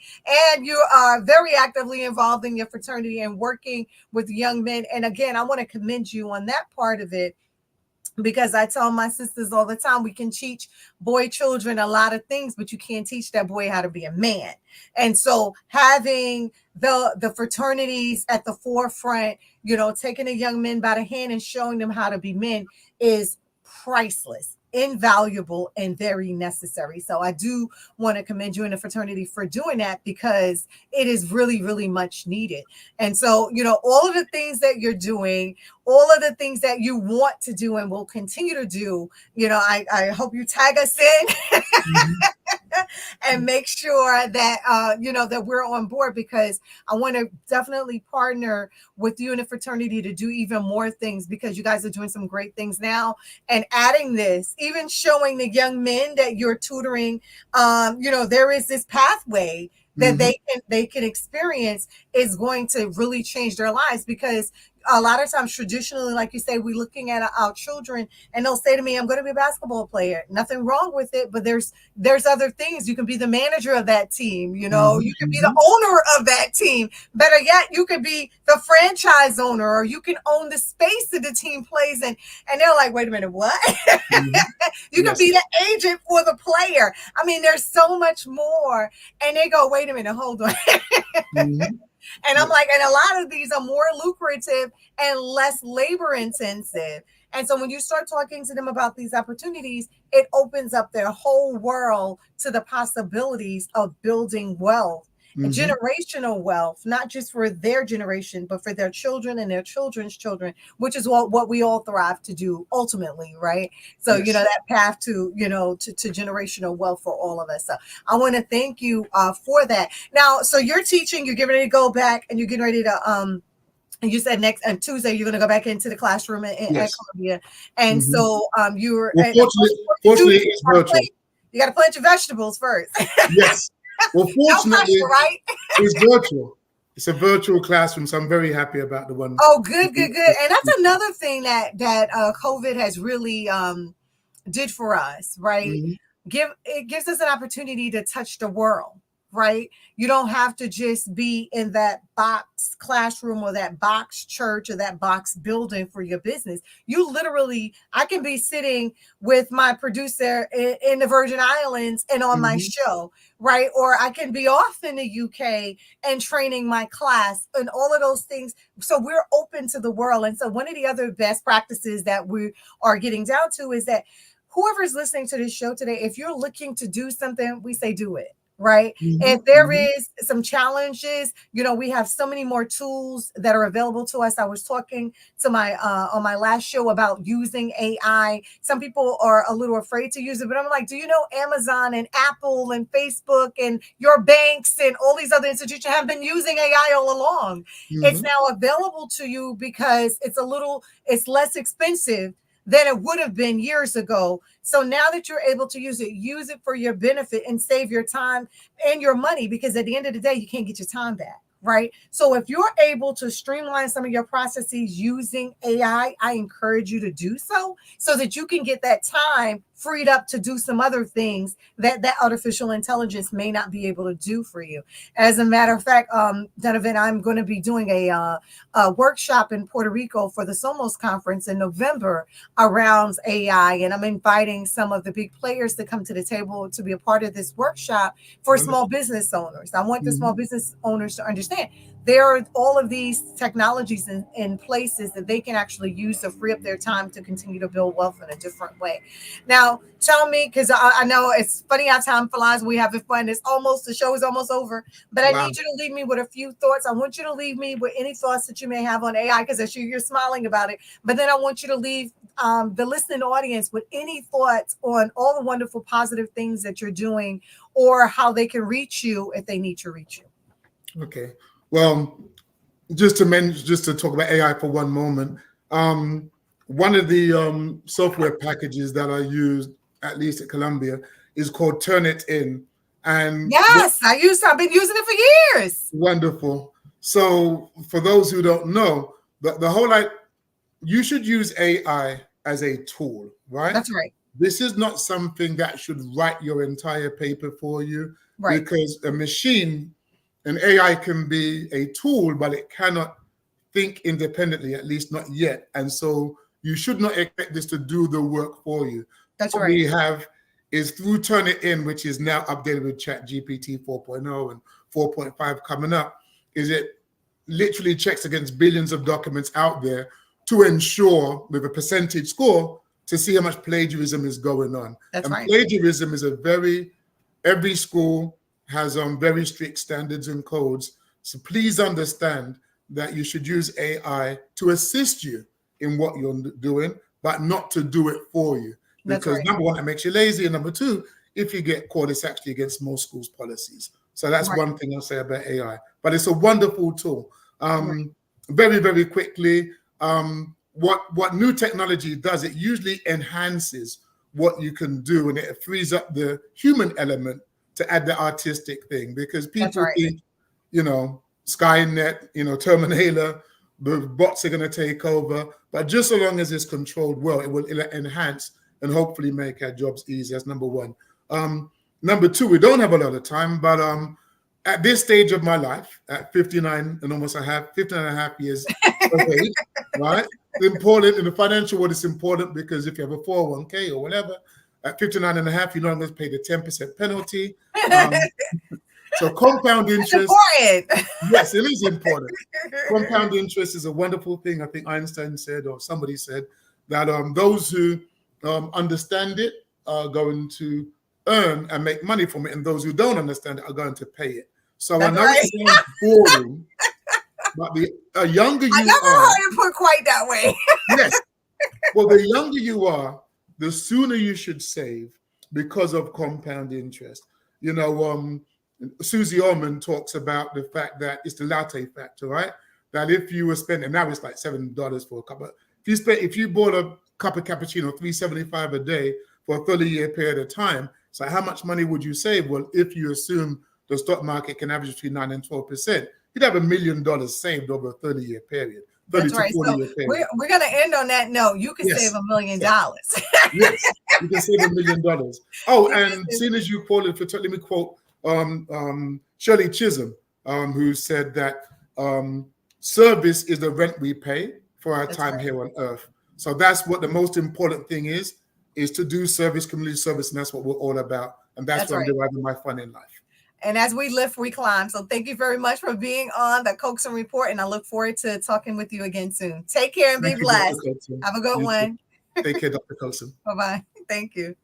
A: and you are very actively involved in your fraternity and working with young men. And again, I want to commend you on that part of it, because I tell my sisters all the time, we can teach boy children a lot of things, but you can't teach that boy how to be a man. And so having the fraternities at the forefront, taking the young men by the hand and showing them how to be men is priceless. invaluable and very necessary. So I do want to commend you and the fraternity for doing that, because it is really, really much needed. And so, all of the things that you're doing, all of the things that you want to do and will continue to do, I hope you tag us in. And make sure that that we're on board, because I want to definitely partner with you and the fraternity to do even more things, because you guys are doing some great things now. And adding this, even showing the young men that you're tutoring, there is this pathway that they can experience, is going to really change their lives. Because a lot of times, traditionally, like you say, we're looking at our children and they'll say to me, I'm going to be a basketball player. Nothing wrong with it, but there's other things. You can be the manager of that team. You can be the owner of that team. Better yet, you could be the franchise owner, or you can own the space that the team plays in. And they're like, wait a minute, what? You can be the agent for the player. I mean, there's so much more. And they go, wait a minute, hold on. And I'm like, and a lot of these are more lucrative and less labor intensive. And so when you start talking to them about these opportunities, it opens up their whole world to the possibilities of building wealth, generational wealth, not just for their generation, but for their children and their children's children, which is what we all thrive to do ultimately, right? So, that path to generational wealth for all of us. So I want to thank you for that. Now, so you're teaching, you're getting ready to go back, and you're getting ready to, you said next on Tuesday you're going to go back into the classroom at Columbia, and so you're.
B: Well, fortunately, it's virtual.
A: You got to plant your vegetables first.
B: Yes. Well, fortunately,
A: right?
B: It's virtual. It's a virtual classroom, so I'm very happy about the one.
A: Oh, good. And that's another thing that COVID has really did for us, right? It gives us an opportunity to touch the world. Right? You don't have to just be in that box classroom or that box church or that box building for your business. You literally, I can be sitting with my producer in the Virgin Islands and on my show, right? Or I can be off in the UK and training my class and all of those things. So we're open to the world. And so one of the other best practices that we are getting down to is that whoever's listening to this show today, if you're looking to do something, we say do it. Right. If there is some challenges, we have so many more tools that are available to us. I was talking to my on my last show about using AI. Some people are a little afraid to use it, but I'm like, do you know Amazon and Apple and Facebook and your banks and all these other institutions have been using AI all along? It's now available to you because it's less expensive than it would have been years ago. So now that you're able to use it for your benefit and save your time and your money, because at the end of the day, you can't get your time back, right? So if you're able to streamline some of your processes using AI, I encourage you to do so that you can get that time freed up to do some other things that artificial intelligence may not be able to do for you. As a matter of fact, Donovan, I'm going to be doing a workshop in Puerto Rico for the Somos conference in November around AI, and I'm inviting some of the big players to come to the table to be a part of this workshop for small business owners. I want the small business owners to understand there are all of these technologies in places that they can actually use to free up their time to continue to build wealth in a different way. Now, tell me, because I know it's funny how time flies. We having fun. The show is almost over, but I need you to leave me with a few thoughts. I want you to leave me with any thoughts that you may have on AI, because you're smiling about it. But then I want you to leave the listening audience with any thoughts on all the wonderful, positive things that you're doing, or how they can reach you if they need to reach you.
B: Okay. Well, just to talk about AI for one moment, one of the software packages that I use, at least at Columbia, is called Turnitin. And
A: yes, I've been using it for years.
B: Wonderful. So for those who don't know, the whole you should use AI as a tool, right?
A: That's right.
B: This is not something that should write your entire paper for you,
A: right?
B: Because an AI can be a tool, but it cannot think independently, at least not yet. And so you should not expect this to do the work for you.
A: That's
B: what
A: right.
B: we have is through Turnitin, which is now updated with ChatGPT 4.0 and 4.5 coming up, is it literally checks against billions of documents out there to ensure, with a percentage score, to see how much plagiarism is going on.
A: That's
B: and
A: right.
B: Plagiarism is every school has very strict standards and codes. So please understand that you should use AI to assist you in what you're doing, but not to do it for you. Because number one, it makes you lazy. And number two, if you get caught, it's actually against most schools' policies. So that's one thing I'll say about AI. But it's a wonderful tool. Very, very quickly, what new technology does, it usually enhances what you can do, and it frees up the human element to add the artistic thing. Because people think, you know, Skynet, you know, Terminator, the bots are going to take over. But just so long as it's controlled well, it will enhance and hopefully make our jobs easier. That's number one. Number two, we don't have a lot of time, but at this stage of my life, at 59 and almost 15 and a half years of age, right? Important in the financial world, it's important because if you have a 401k or whatever, at 59 and a half, you no longer pay the 10% penalty. So compound interest. Yes, it is important. Compound interest is a wonderful thing. I think Einstein said, or somebody said, that those who understand it are going to earn and make money from it, and those who don't understand it are going to pay it. So I know it sounds boring, but the younger you are, I never
A: heard it put quite that way.
B: Yes. Well, the younger you are, the sooner you should save because of compound interest. You know, Susie Orman talks about the fact that it's the latte factor, right? That if you were spending, now it's like $7 for a cup. If you bought a cup of cappuccino, $3.75 a day for a 30-year period of time, so how much money would you save? Well, if you assume the stock market can average between 9 and 12%, you'd have $1 million saved over a 30-year period.
A: That's right. So we're going to end on that note. You can save $1 million.
B: Yes, you can save $1 million. Oh, and seeing as you quoted, let me quote Shirley Chisholm, who said that service is the rent we pay for our time here on earth. So that's what the most important thing is to do service, community service, and that's what we're all about. And that's where I'm deriving my fun in life.
A: And as we lift, we climb. So thank you very much for being on the Coaxum Report, and I look forward to talking with you again soon. Take care and be blessed. Have a good one.
B: Take care, Dr. Coaxum.
A: Bye-bye. Thank you.